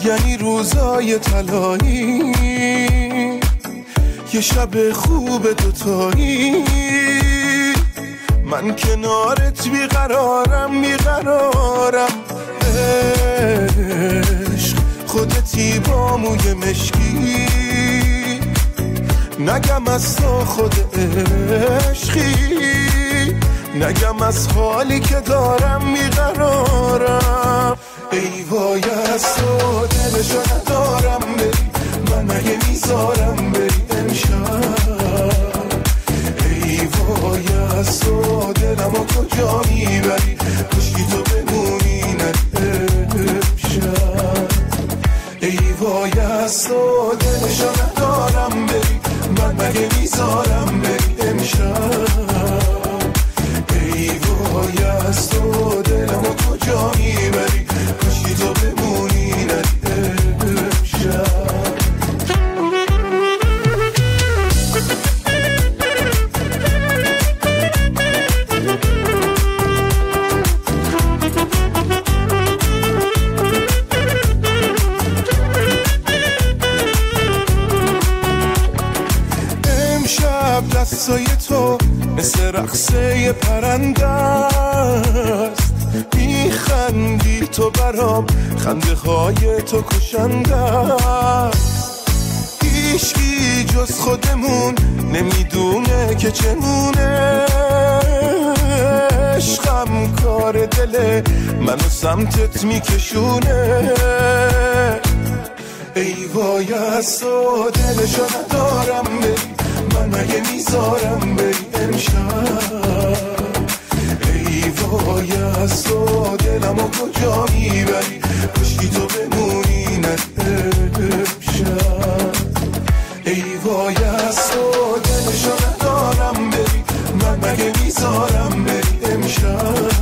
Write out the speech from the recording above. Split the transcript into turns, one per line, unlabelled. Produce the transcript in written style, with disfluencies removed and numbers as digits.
یعنی روزای طلایی، یه شب خوب دوتایی. من کنارت بیقرارم بیقرارم، عشق خودتی با موی مشکی، نگم از تو خود عشقی، نگم از حالی که دارم بیقرارم. ای وای از تو دلشو ندارم بری، من مگه میذارم بری امشب. ای وای از تو دلمو کجا میبری، کشکی تو بمونی نری امشب. ای وای از تو دلشو ندارم بری، من مگه میذارم بری امشب. ای وای از تو دلمو کجا میبری، کشکی تو بمونی نری امشب. دستای تو مثل رقصه پرنده است، میخندی تو برام، خنده های تو کشنده است. هیچکی جز خودمون نمیدونه که چمونه، عشقم کار دل منو سمتت میکشونه. ای وای از تو دلشو ندارم بری، من مگه میذارم بری امشب. ای وای از تو دلمو کجا میبری، کشکی تو بمونی نری امشب. ای وای از تو دلشو ندارم بری، من مگه میذارم بری امشب.